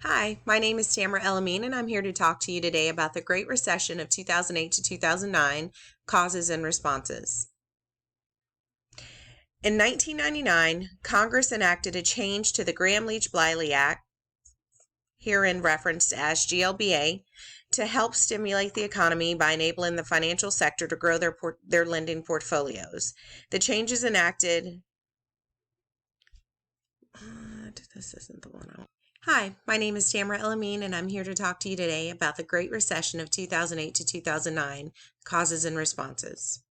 Hi, my name is Tamara Elamine, and I'm here to talk to you today about the Great Recession of 2008 to 2009, causes and responses. In 1999, Congress enacted a change to the Gramm-Leach-Bliley Act, herein referenced as GLBA, to help stimulate the economy by enabling the financial sector to grow their lending portfolios. The changes enacted... This isn't the one I want. Hi, my name is Tamara Elamine, and I'm here to talk to you today about the Great Recession of 2008 to 2009, causes and responses.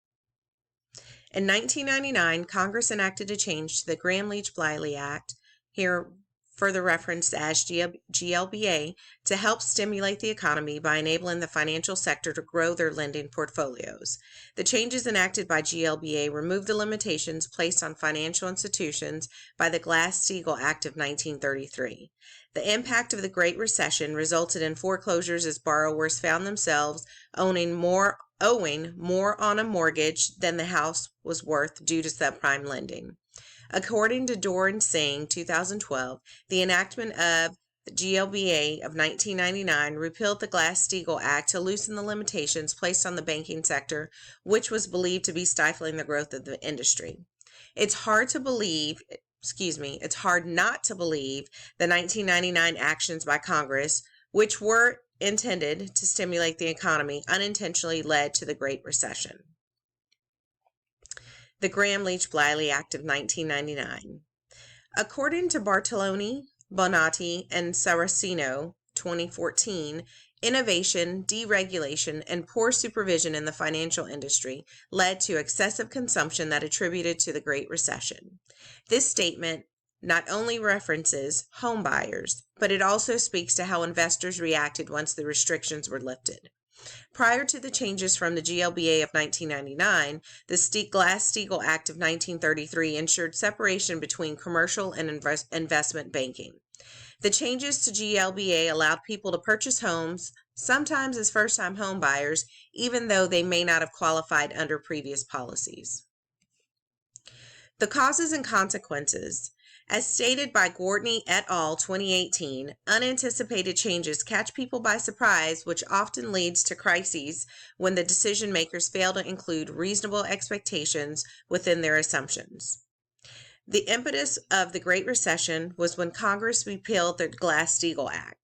In 1999, Congress enacted a change to the Gramm-Leach-Bliley Act, here further referenced as GLBA, to help stimulate the economy by enabling the financial sector to grow their lending portfolios. The changes enacted by GLBA removed the limitations placed on financial institutions by the Glass-Steagall Act of 1933. The impact of the Great Recession resulted in foreclosures as borrowers found themselves owing more on a mortgage than the house was worth due to subprime lending. According to Doran Singh, 2012, the enactment of the GLBA of 1999 repealed the Glass-Steagall Act to loosen the limitations placed on the banking sector, which was believed to be stifling the growth of the industry. It's hard not to believe the 1999 actions by Congress, which were intended to stimulate the economy, unintentionally led to the Great Recession. The Gramm-Leach-Bliley Act of 1999. According to Bartoloni, Bonatti, and Saraceno, 2014, innovation, deregulation, and poor supervision in the financial industry led to excessive consumption that attributed to the Great Recession. This statement not only references home buyers, but it also speaks to how investors reacted once the restrictions were lifted. Prior to the changes from the GLBA of 1999, the Glass-Steagall Act of 1933 ensured separation between commercial and investment banking. The changes to GLBA allowed people to purchase homes, sometimes as first-time home buyers, even though they may not have qualified under previous policies. The causes and consequences. As stated by Gortney et al. 2018, unanticipated changes catch people by surprise, which often leads to crises when the decision makers fail to include reasonable expectations within their assumptions. The impetus of the Great Recession was when Congress repealed the Glass-Steagall Act.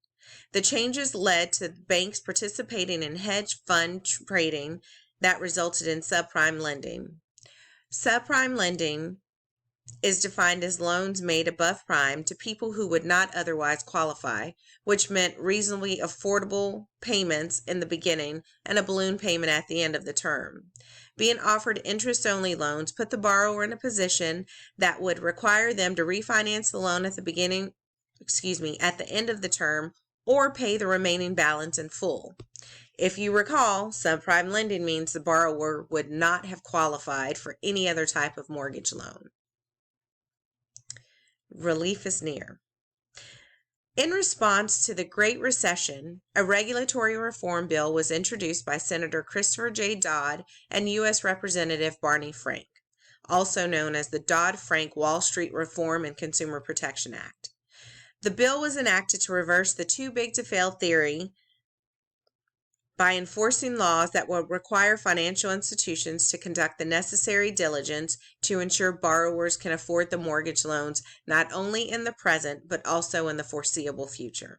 The changes led to banks participating in hedge fund trading that resulted in subprime lending. Subprime lending is defined as loans made above prime to people who would not otherwise qualify, which meant reasonably affordable payments in the beginning and a balloon payment at the end of the term. Being offered interest-only loans put the borrower in a position that would require them to refinance the loan at the end of the term, or pay the remaining balance in full. If you recall, subprime lending means the borrower would not have qualified for any other type of mortgage loan. Relief is near. In response to the Great Recession, a regulatory reform bill was introduced by Senator Christopher J. Dodd and U.S. Representative Barney Frank, also known as the Dodd-Frank Wall Street Reform and Consumer Protection Act. The bill was enacted to reverse the too-big-to-fail theory by enforcing laws that will require financial institutions to conduct the necessary diligence to ensure borrowers can afford the mortgage loans not only in the present but also in the foreseeable future.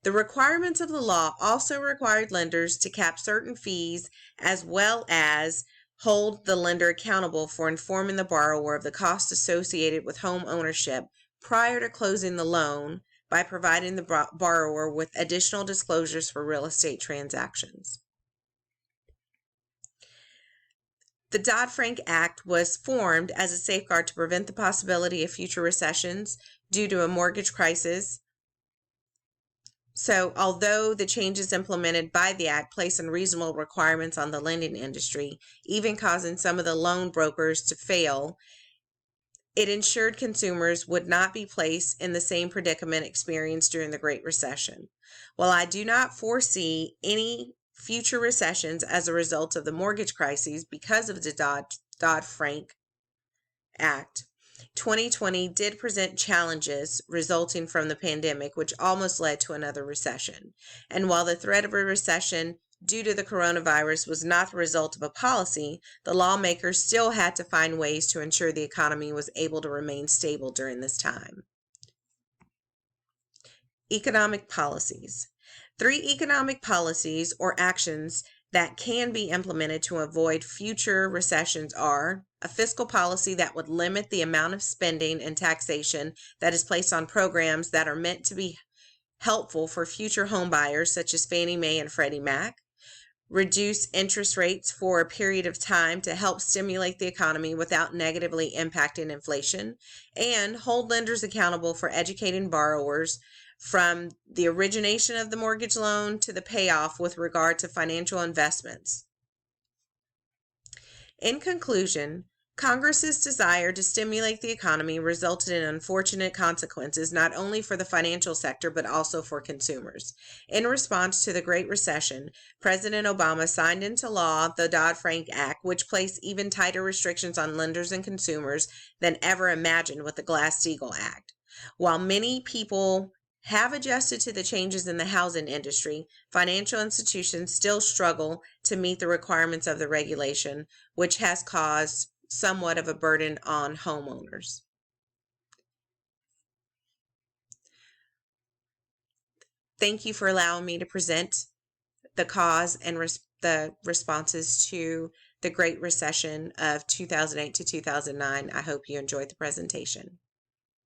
The requirements of the law also required lenders to cap certain fees as well as hold the lender accountable for informing the borrower of the costs associated with home ownership prior to closing the loan, by providing the borrower with additional disclosures for real estate transactions. The Dodd-Frank Act was formed as a safeguard to prevent the possibility of future recessions due to a mortgage crisis. So, although the changes implemented by the Act place unreasonable requirements on the lending industry, even causing some of the loan brokers to fail, it ensured consumers would not be placed in the same predicament experienced during the Great Recession. While I do not foresee any future recessions as a result of the mortgage crises because of the Dodd-Frank Act, 2020 did present challenges resulting from the pandemic, which almost led to another recession. And while the threat of a recession due to the coronavirus was not the result of a policy, the lawmakers still had to find ways to ensure the economy was able to remain stable during this time. Economic policies. 3 economic policies or actions that can be implemented to avoid future recessions are a fiscal policy that would limit the amount of spending and taxation that is placed on programs that are meant to be helpful for future home buyers, such as Fannie Mae and Freddie Mac. Reduce interest rates for a period of time to help stimulate the economy without negatively impacting inflation, and hold lenders accountable for educating borrowers from the origination of the mortgage loan to the payoff with regard to financial investments. In conclusion, Congress's desire to stimulate the economy resulted in unfortunate consequences not only for the financial sector but also for consumers. In response to the Great Recession, President Obama signed into law the Dodd-Frank Act, which placed even tighter restrictions on lenders and consumers than ever imagined with the Glass-Steagall Act. While many people have adjusted to the changes in the housing industry, financial institutions still struggle to meet the requirements of the regulation, which has caused somewhat of a burden on homeowners. Thank you for allowing me to present the cause and the responses to the Great Recession of 2008 to 2009. I hope you enjoyed the presentation.